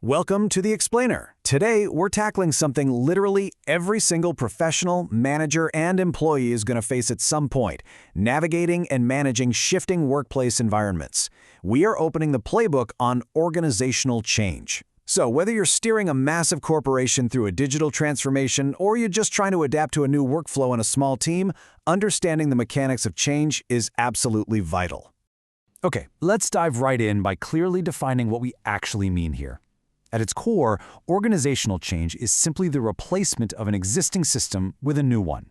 Welcome to The Explainer. Today, we're tackling something literally every single professional, manager, and employee is going to face at some point: navigating and managing shifting workplace environments. We are opening the playbook on organizational change. So whether you're steering a massive corporation through a digital transformation or you're just trying to adapt to a new workflow in a small team, understanding the mechanics of change is absolutely vital. Okay, let's dive right in by clearly defining what we actually mean here. At its core, organizational change is simply the replacement of an existing system with a new one.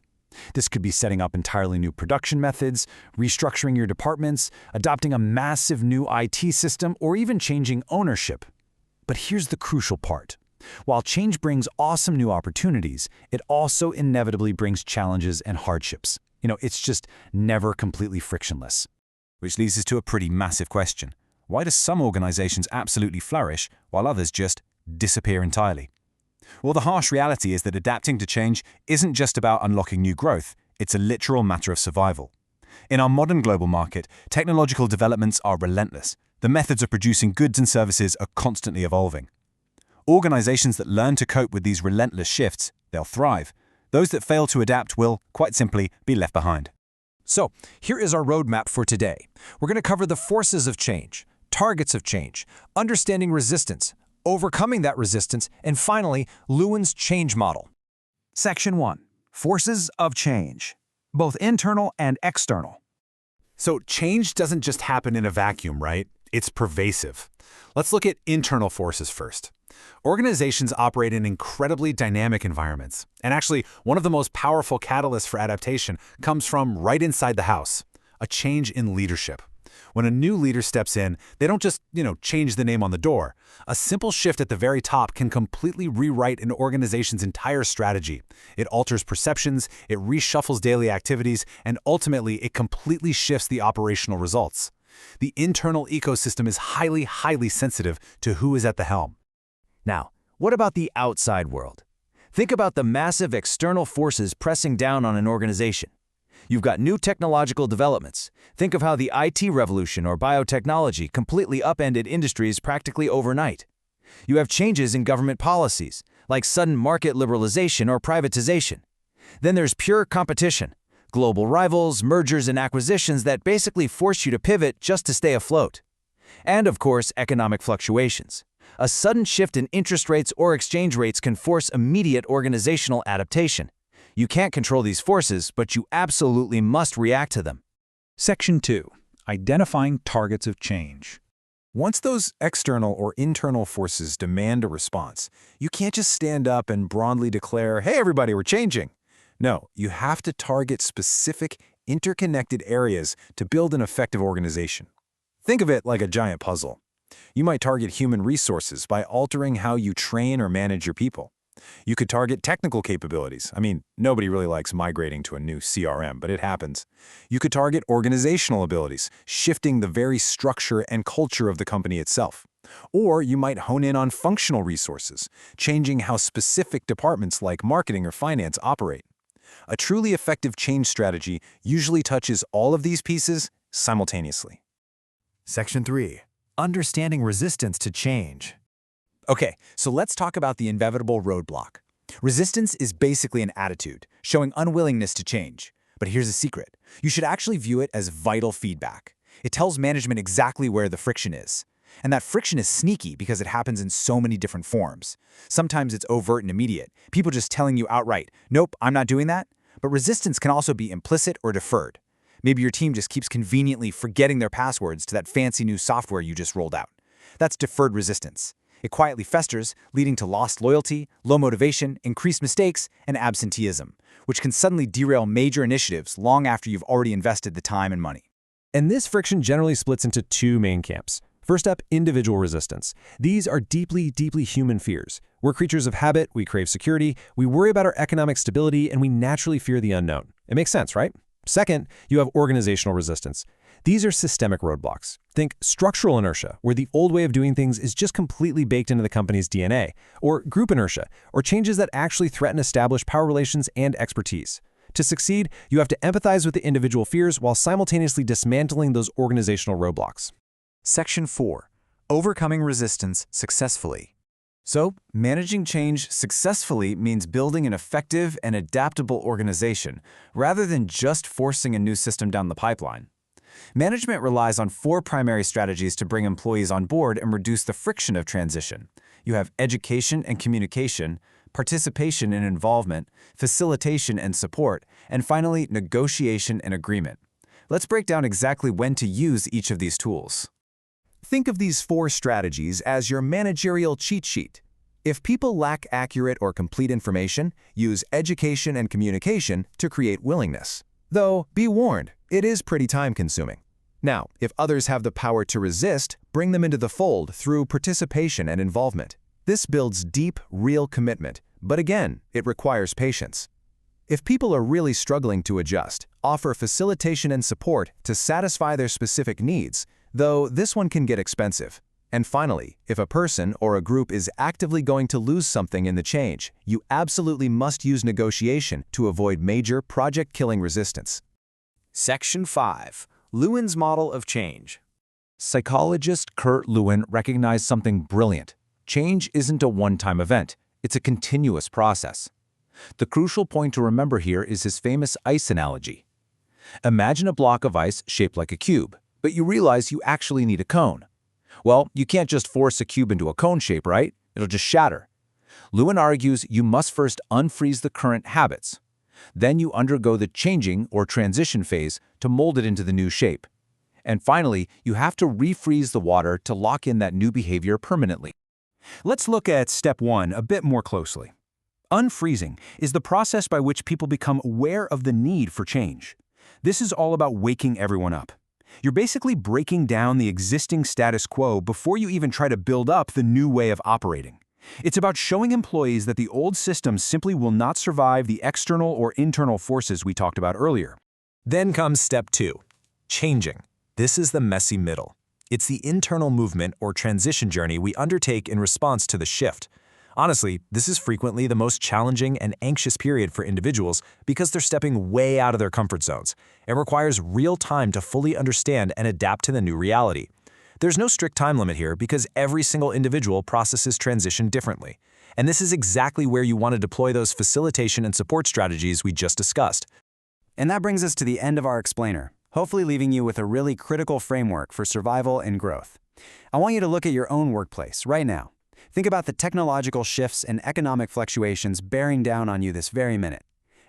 This could be setting up entirely new production methods, restructuring your departments, adopting a massive new IT system, or even changing ownership. But here's the crucial part. While change brings awesome new opportunities, it also inevitably brings challenges and hardships. It's just never completely frictionless. Which leads us to a pretty massive question. Why do some organizations absolutely flourish while others just disappear entirely? Well, the harsh reality is that adapting to change isn't just about unlocking new growth, it's a literal matter of survival. In our modern global market, technological developments are relentless. The methods of producing goods and services are constantly evolving. Organizations that learn to cope with these relentless shifts, they'll thrive. Those that fail to adapt will, quite simply, be left behind. So, here is our roadmap for today. We're going to cover the forces of change, targets of change, understanding resistance, overcoming that resistance, and finally, Lewin's change model. Section 1. Forces of change, both internal and external. So change doesn't just happen in a vacuum, right? It's pervasive. Let's look at internal forces first. Organizations operate in incredibly dynamic environments. And actually, one of the most powerful catalysts for adaptation comes from right inside the house: a change in leadership. When a new leader steps in, they don't just, change the name on the door. A simple shift at the very top can completely rewrite an organization's entire strategy. It alters perceptions, it reshuffles daily activities, and ultimately it completely shifts the operational results. The internal ecosystem is highly sensitive to who is at the helm. Now, what about the outside world? Think about the massive external forces pressing down on an organization. You've got new technological developments. Think of how the IT revolution or biotechnology completely upended industries practically overnight. You have changes in government policies, like sudden market liberalization or privatization. Then there's pure competition, global rivals, mergers and acquisitions that basically force you to pivot just to stay afloat. And of course, economic fluctuations. A sudden shift in interest rates or exchange rates can force immediate organizational adaptation. You can't control these forces, but you absolutely must react to them. Section 2. Identifying targets of change. Once those external or internal forces demand a response, you can't just stand up and broadly declare, "Hey everybody, we're changing." No, you have to target specific, interconnected areas to build an effective organization. Think of it like a giant puzzle. You might target human resources by altering how you train or manage your people. You could target technical capabilities. Nobody really likes migrating to a new CRM, but it happens. You could target organizational abilities, shifting the very structure and culture of the company itself. Or you might hone in on functional resources, changing how specific departments like marketing or finance operate. A truly effective change strategy usually touches all of these pieces simultaneously. Section 3. Understanding resistance to change. Okay, so let's talk about the inevitable roadblock. Resistance is basically an attitude, showing unwillingness to change. But here's a secret. You should actually view it as vital feedback. It tells management exactly where the friction is. And that friction is sneaky because it happens in so many different forms. Sometimes it's overt and immediate, people just telling you outright, "Nope, I'm not doing that." But resistance can also be implicit or deferred. Maybe your team just keeps conveniently forgetting their passwords to that fancy new software you just rolled out. That's deferred resistance. It quietly festers, leading to lost loyalty, low motivation, increased mistakes, and absenteeism, which can suddenly derail major initiatives long after you've already invested the time and money. And this friction generally splits into two main camps. First up, individual resistance. These are deeply human fears. We're creatures of habit, we crave security, we worry about our economic stability, and we naturally fear the unknown. It makes sense, right? Second, you have organizational resistance. These are systemic roadblocks. Think structural inertia, where the old way of doing things is just completely baked into the company's DNA, or group inertia, or changes that actually threaten established power relations and expertise. To succeed, you have to empathize with the individual fears while simultaneously dismantling those organizational roadblocks. Section 4. Overcoming resistance successfully. So, managing change successfully means building an effective and adaptable organization, rather than just forcing a new system down the pipeline. Management relies on 4 primary strategies to bring employees on board and reduce the friction of transition. You have education and communication, participation and involvement, facilitation and support, and finally, negotiation and agreement. Let's break down exactly when to use each of these tools. Think of these 4 strategies as your managerial cheat sheet. If people lack accurate or complete information, use education and communication to create willingness. Though, be warned, it is pretty time-consuming. Now, if others have the power to resist, bring them into the fold through participation and involvement. This builds deep, real commitment, but again, it requires patience. If people are really struggling to adjust, offer facilitation and support to satisfy their specific needs, though this one can get expensive. And finally, if a person or a group is actively going to lose something in the change, you absolutely must use negotiation to avoid major project-killing resistance. Section 5. Lewin's Model of Change. Psychologist Kurt Lewin recognized something brilliant. Change isn't a one-time event. It's a continuous process. The crucial point to remember here is his famous ice analogy. Imagine a block of ice shaped like a cube, but you realize you actually need a cone. Well, you can't just force a cube into a cone shape, right? It'll just shatter. Lewin argues you must first unfreeze the current habits. Then you undergo the changing or transition phase to mold it into the new shape. And finally, you have to refreeze the water to lock in that new behavior permanently. Let's look at step 1 a bit more closely. Unfreezing is the process by which people become aware of the need for change. This is all about waking everyone up. You're basically breaking down the existing status quo before you even try to build up the new way of operating. It's about showing employees that the old system simply will not survive the external or internal forces we talked about earlier. Then comes step 2, changing. This is the messy middle. It's the internal movement or transition journey we undertake in response to the shift. Honestly, this is frequently the most challenging and anxious period for individuals because they're stepping way out of their comfort zones. It requires real time to fully understand and adapt to the new reality. There's no strict time limit here because every single individual processes transition differently. And this is exactly where you want to deploy those facilitation and support strategies we just discussed. And that brings us to the end of our explainer, hopefully leaving you with a really critical framework for survival and growth. I want you to look at your own workplace right now. Think about the technological shifts and economic fluctuations bearing down on you this very minute.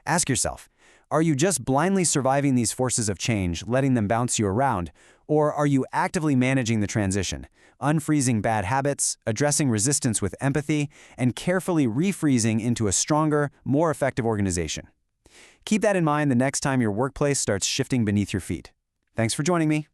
Ask yourself, are you just blindly surviving these forces of change, letting them bounce you around, or are you actively managing the transition, unfreezing bad habits, addressing resistance with empathy, and carefully refreezing into a stronger, more effective organization? Keep that in mind the next time your workplace starts shifting beneath your feet. Thanks for joining me.